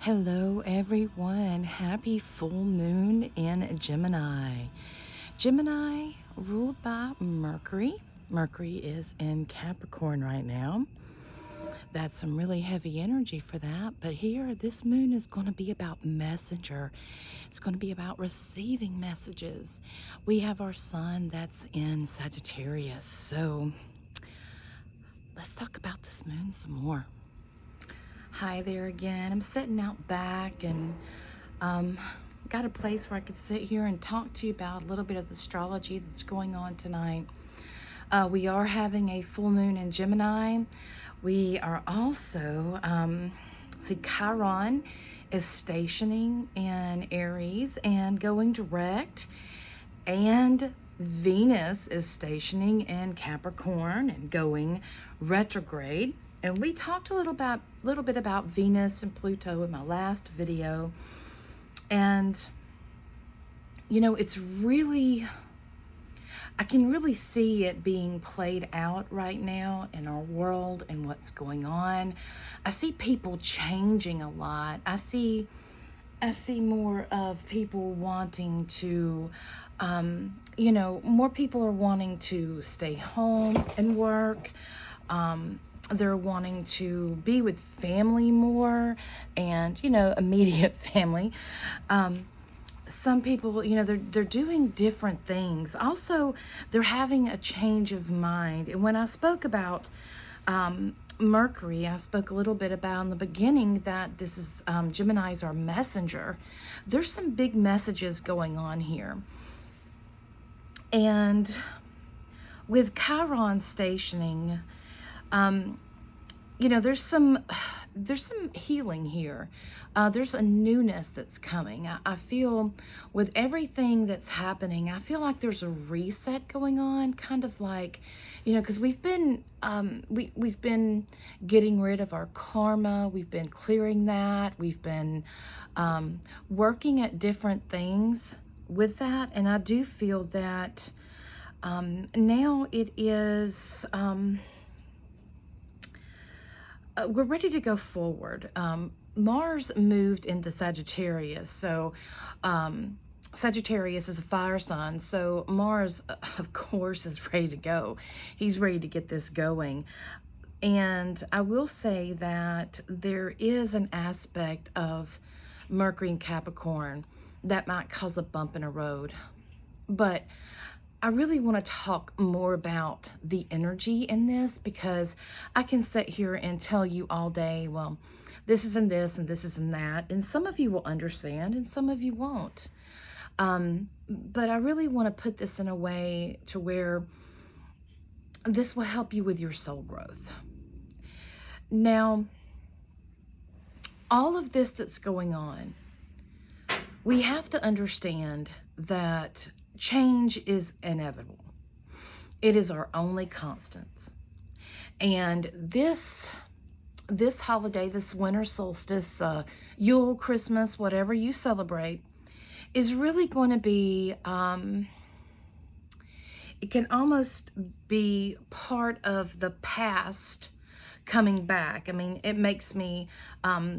Hello everyone, happy full moon in Gemini. Gemini ruled by Mercury. Mercury is in Capricorn right now. That's some really heavy energy for that, but here this moon is going to be about messenger. It's going to be about receiving messages. We have our sun that's in Sagittarius, so let's talk about this moon some more. Hi there again. I'm sitting out back and got a place where I could sit here and talk to you about a little bit of the astrology that's going on tonight. We are having a full moon in Gemini. We are also, Chiron is stationing in Aries and going direct, and Venus is stationing in Capricorn and going retrograde. And we talked a little bit about Venus and Pluto in my last video. And, you know, it's really, I can really see it being played out right now in our world and what's going on. I see people changing a lot. I see more of people wanting to, more people are wanting to stay home and work. They're wanting to be with family more and, immediate family. Some people, they're doing different things. Also, they're having a change of mind. And when I spoke about Mercury, I spoke a little bit about in the beginning that this is Gemini's our messenger. There's some big messages going on here. And with Chiron stationing, there's some healing here. There's a newness that's coming. I feel with everything that's happening, I feel like there's a reset going on, kind of like, because we've been getting rid of our karma. We've been clearing that. We've been working at different things with that, and I do feel that now it is. We're ready to go forward. Mars moved into Sagittarius, so Sagittarius is a fire sign, so Mars, of course, is ready to go. He's ready to get this going. And I will say that there is an aspect of Mercury and Capricorn that might cause a bump in a road. But I really want to talk more about the energy in this, because I can sit here and tell you all day, well, this is in this and this is in that, and some of you will understand and some of you won't. But I really want to put this in a way to where this will help you with your soul growth. Now, all of this that's going on, we have to understand that change is inevitable. It is our only constant. And this holiday, this winter solstice, Yule, Christmas, whatever you celebrate, is really going to be, it can almost be part of the past coming back. I mean, it makes me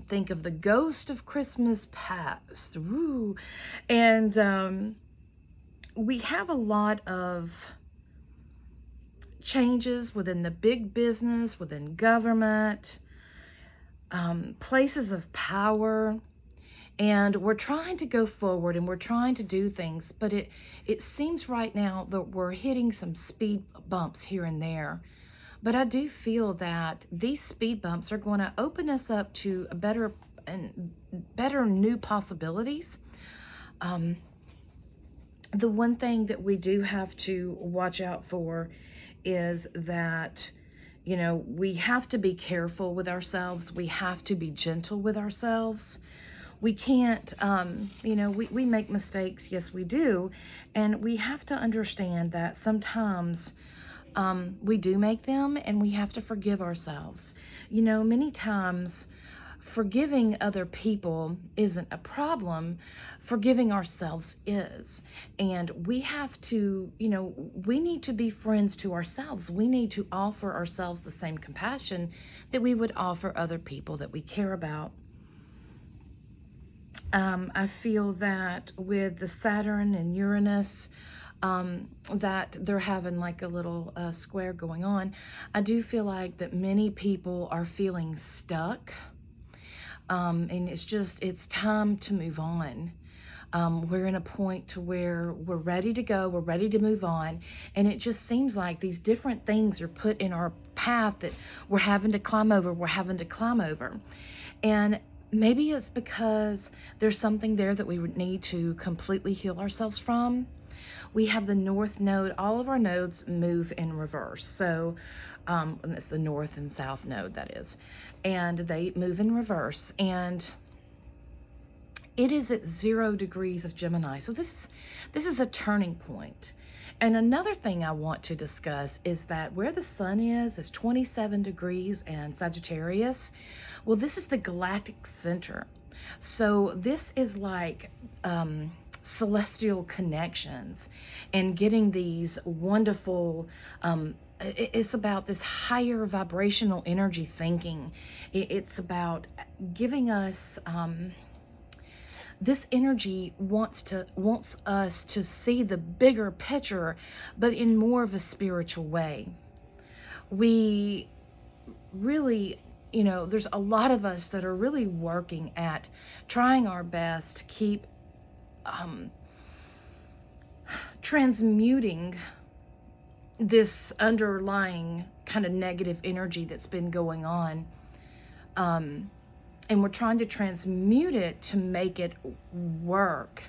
think of the ghost of Christmas past. Woo. And we have a lot of changes within the big business, within government, places of power, and we're trying to go forward and we're trying to do things, but it seems right now that we're hitting some speed bumps here and there. But I do feel that these speed bumps are going to open us up to better new possibilities. The one thing that we do have to watch out for is that, we have to be careful with ourselves. We have to be gentle with ourselves. We can't, we make mistakes. Yes, we do. And we have to understand that sometimes we do make them, and we have to forgive ourselves. Many times forgiving other people isn't a problem. Forgiving ourselves is. And we have to, we need to be friends to ourselves. We need to offer ourselves the same compassion that we would offer other people that we care about. I feel that with the Saturn and Uranus, that they're having like a little square going on. I do feel like that many people are feeling stuck. And it's time to move on. We're in a point to where we're ready to go, we're ready to move on, and it just seems like these different things are put in our path that we're having to climb over, and maybe it's because there's something there that we would need to completely heal ourselves from. We have the North Node. All of our nodes move in reverse, so and it's the North and South Node, that is, and they move in reverse, and it is at 0 degrees of Gemini. So this is a turning point. And another thing I want to discuss is that where the sun is 27 degrees and Sagittarius. Well, this is the galactic center. So this is like celestial connections and getting these wonderful, it's about this higher vibrational energy thinking. It's about giving us, this energy wants us to see the bigger picture, but in more of a spiritual way. We really, there's a lot of us that are really working at trying our best to keep transmuting this underlying kind of negative energy that's been going on. And we're trying to transmute it to make it work.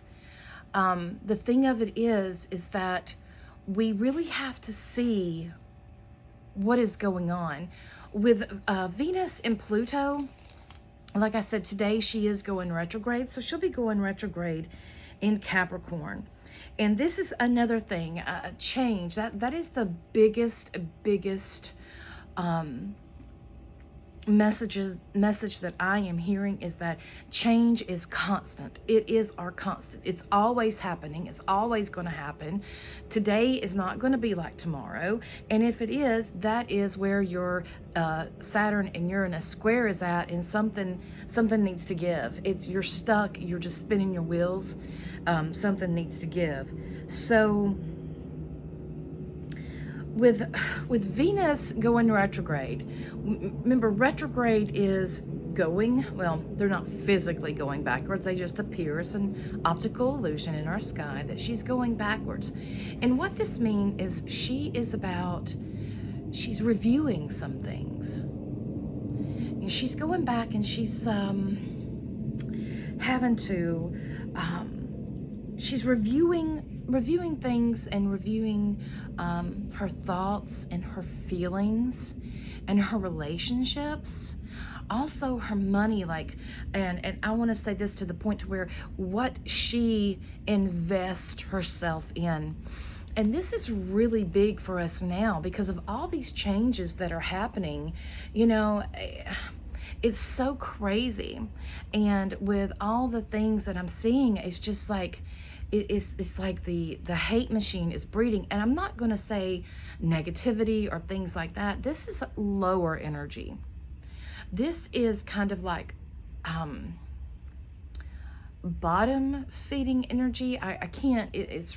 The thing of it is that we really have to see what is going on. With Venus and Pluto, like I said, today she is going retrograde, so she'll be going retrograde in Capricorn. And this is another thing, a change. That is the biggest message that I am hearing, is that change is constant. It is our constant. It's always happening. It's always going to happen. Today is not going to be like tomorrow. And if it is, that is where your Saturn and Uranus square is at, and something needs to give. You're stuck. You're just spinning your wheels. Something needs to give. So with Venus going retrograde, remember, retrograde is going, well, they're not physically going backwards, they just appear as an optical illusion in our sky that she's going backwards. And what this means is she's reviewing some things. And she's going back, and she's having to, she's reviewing things, and reviewing her thoughts and her feelings and her relationships, also her money, and I want to say this to the point to where what she invests herself in. And this is really big for us now because of all these changes that are happening. It's so crazy. And with all the things that I'm seeing, it's just like, it's like the hate machine is breeding. And I'm not going to say negativity or things like that. This is lower energy. This is kind of like bottom feeding energy. I can't, it's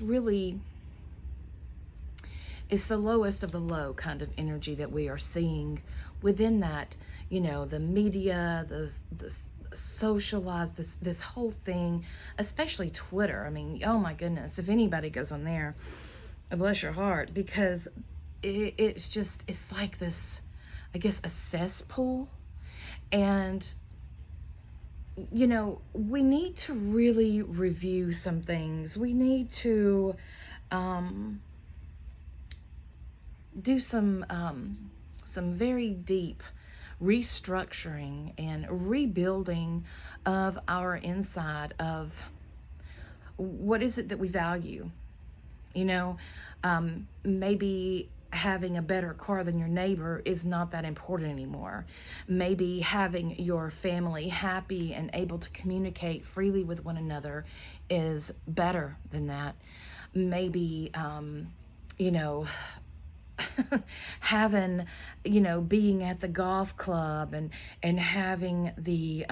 the lowest of the low kind of energy that we are seeing within that, the media, the socialize, this whole thing, especially Twitter. I mean, oh my goodness, if anybody goes on there, bless your heart, because it's like this, I guess, a cesspool. And we need to really review some things. We need to do some very deep restructuring and rebuilding of our inside, of what is it that we value. Maybe having a better car than your neighbor is not that important anymore. Maybe having your family happy and able to communicate freely with one another is better than that. Maybe having, being at the golf club and having the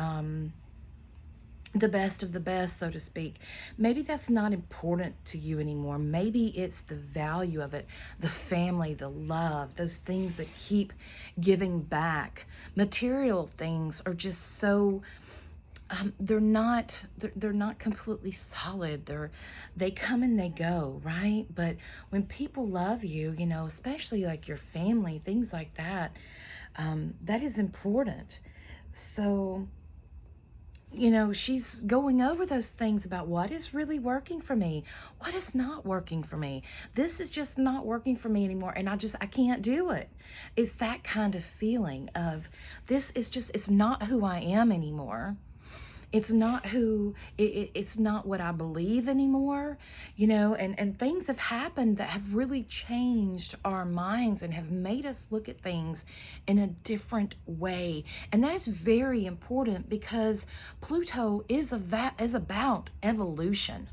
the best of the best, so to speak. Maybe that's not important to you anymore. Maybe it's the value of it, the family, the love, those things that keep giving back. Material things are just so they're not completely solid. They come and they go, right? But when people love you, you know, especially like your family, things like that, that is important. So, you know, she's going over those things about what is really working for me, what is not working for me. This is just not working for me anymore, and I can't do it. It's that kind of feeling of this is just, it's not who I am anymore. It's not it's not what I believe anymore, you know, and things have happened that have really changed our minds and have made us look at things in a different way. And that is very important because Pluto is about evolution.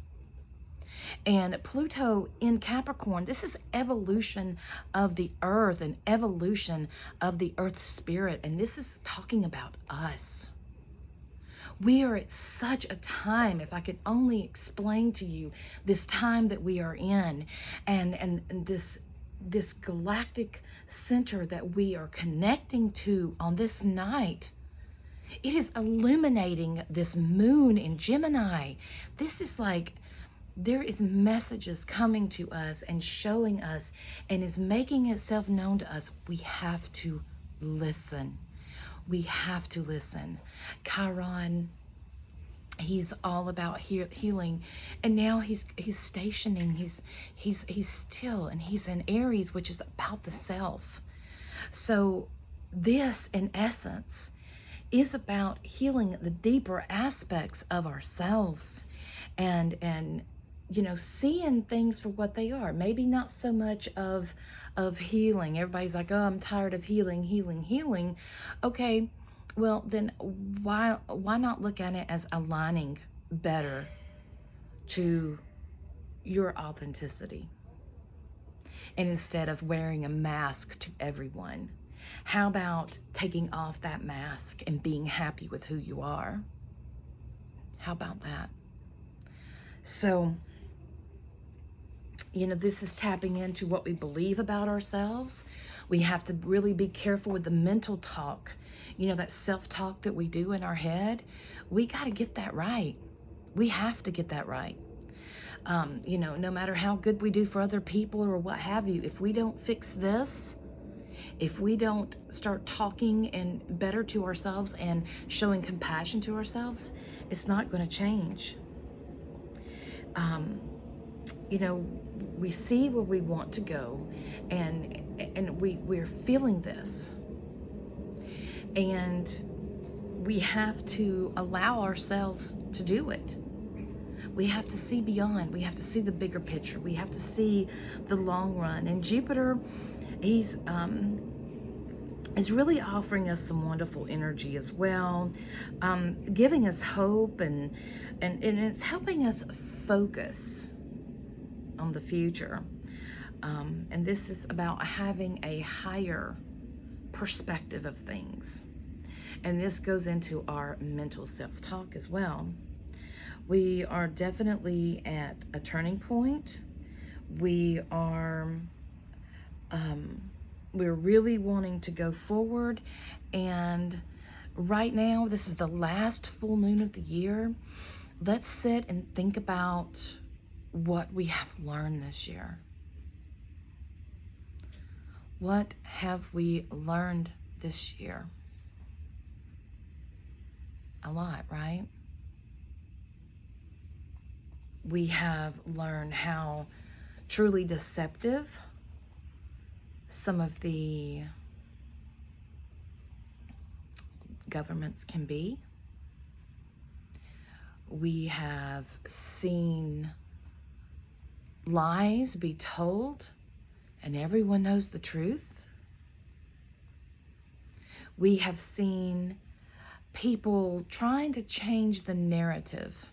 And Pluto in Capricorn, this is evolution of the earth and evolution of the earth spirit. And this is talking about us. We are at such a time, if I could only explain to you this time that we are in, and this galactic center that we are connecting to on this night. It is illuminating this moon in Gemini. This is like, there is messages coming to us and showing us and is making itself known to us. We have to listen. We have to listen. Chiron, he's all about healing, and now he's stationing. He's still, and he's in Aries, which is about the self. So this, in essence, is about healing the deeper aspects of ourselves, and you know, seeing things for what they are. Maybe not so much of healing. Everybody's like, oh, I'm tired of healing. Okay, well then why not look at it as aligning better to your authenticity, and instead of wearing a mask to everyone, how about taking off that mask and being happy with who you are? How about that? So, you know, this is tapping into what we believe about ourselves. We have to really be careful with the mental talk, you know, that self-talk that we do in our head. We got to get that right. We have to get that right. You know, no matter how good we do for other people or what have you, if we don't fix this, if we don't start talking and better to ourselves and showing compassion to ourselves, it's not going to change. You know, we see where we want to go, and we're feeling this, and we have to allow ourselves to do it. We have to see beyond. We have to see the bigger picture. We have to see the long run. And Jupiter, he's is really offering us some wonderful energy as well, giving us hope, and it's helping us focus on the future. And this is about having a higher perspective of things. And this goes into our mental self-talk as well. We are definitely at a turning point. We're really wanting to go forward. And right now, this is the last full moon of the year. Let's sit and think about what we have learned this year. What have we learned this year? A lot, right? We have learned how truly deceptive some of the governments can be. We have seen lies be told, and everyone knows the truth. We have seen people trying to change the narrative.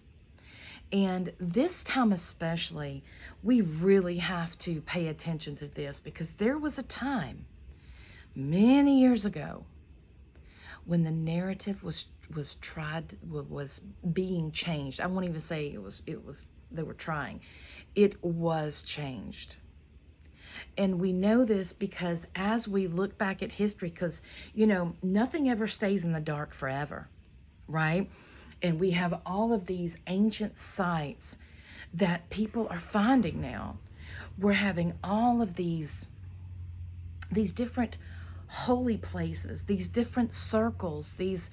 And this time especially, we really have to pay attention to this, because there was a time many years ago when the narrative was being changed. I won't even say they were trying. It was changed. And we know this because as we look back at history, because, you know, nothing ever stays in the dark forever, right? And we have all of these ancient sites that people are finding now. We're having all of these different holy places, these different circles, these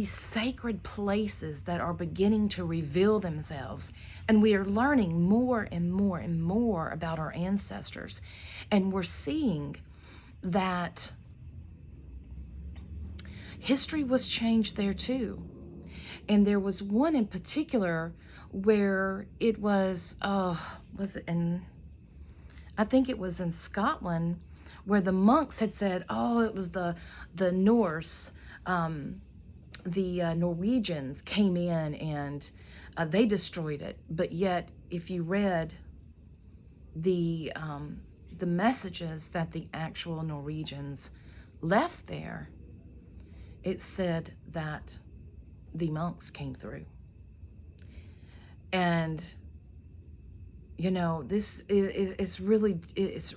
sacred places that are beginning to reveal themselves. And we are learning more and more and more about our ancestors. And we're seeing that history was changed there too. And there was one in particular where it was it in, I think it was in Scotland, where the monks had said, oh, it was the Norse, the Norwegians came in and they destroyed it. But yet, if you read the messages that the actual Norwegians left there, it said that the monks came through. And, you know, this is really, it's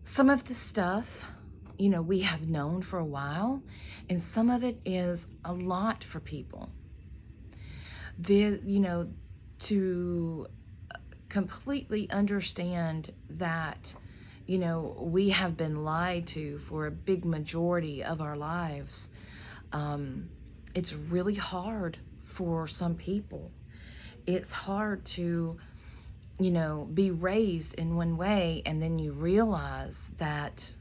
some of the stuff, you know, we have known for a while, and some of it is a lot for people. You know, to completely understand that, you know, we have been lied to for a big majority of our lives. It's really hard for some people. It's hard to, you know, be raised in one way and then you realize that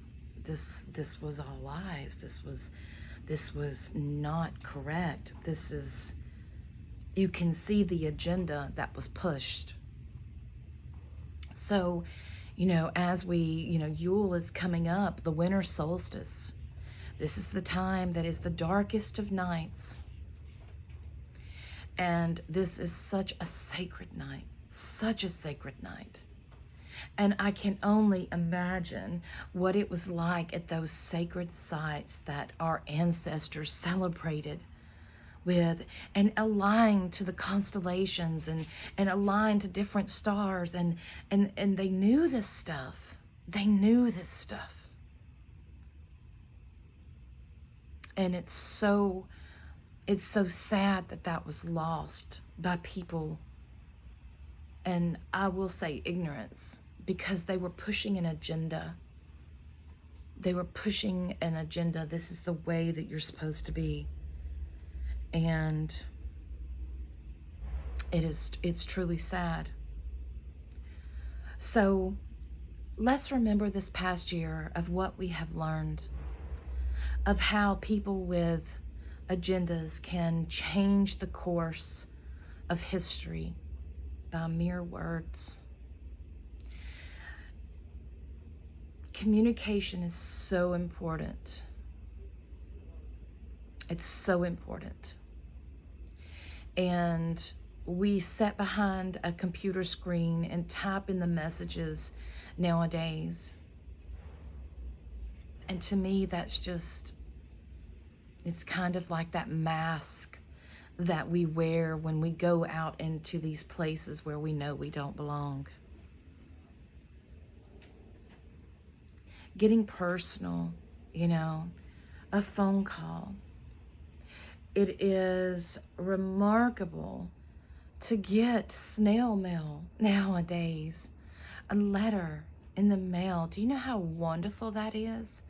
this was all lies. This was not correct. You can see the agenda that was pushed. So, you know, as Yule is coming up, the winter solstice. This is the time that is the darkest of nights. And this is such a sacred night, such a sacred night. And I can only imagine what it was like at those sacred sites that our ancestors celebrated with and aligned to the constellations and aligned to different stars. And they knew this stuff. They knew this stuff. And it's so sad that was lost by people, and I will say ignorance, because they were pushing an agenda. They were pushing an agenda. This is the way that you're supposed to be. And it's truly sad. So let's remember this past year of what we have learned, of how people with agendas can change the course of history by mere words. Communication is so important. It's so important. And we sit behind a computer screen and type in the messages nowadays. And to me, that's just, it's kind of like that mask that we wear when we go out into these places where we know we don't belong. Getting personal, you know, a phone call. It is remarkable to get snail mail nowadays, a letter in the mail. Do you know how wonderful that is?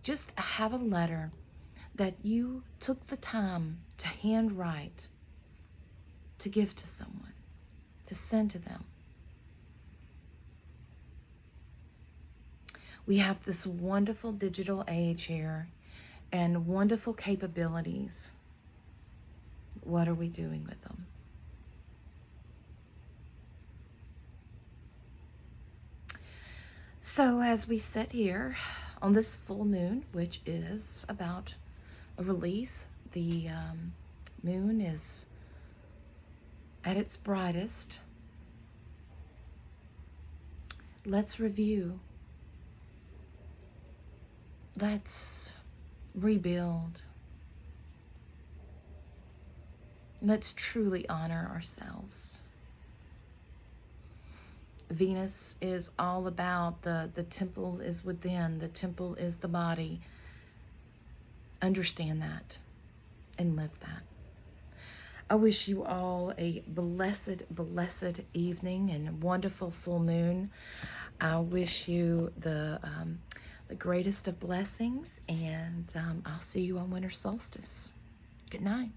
Just have a letter that you took the time to handwrite, to give to someone, to send to them. We have this wonderful digital age here and wonderful capabilities. What are we doing with them? So as we sit here on this full moon, which is about a release, the moon is at its brightest. Let's review. Let's rebuild. Let's truly honor ourselves. Venus is all about the temple is within, the temple is the body. Understand that and live that. I wish you all a blessed, blessed evening and wonderful full moon. I wish you the greatest of blessings, and I'll see you on winter solstice. Good night.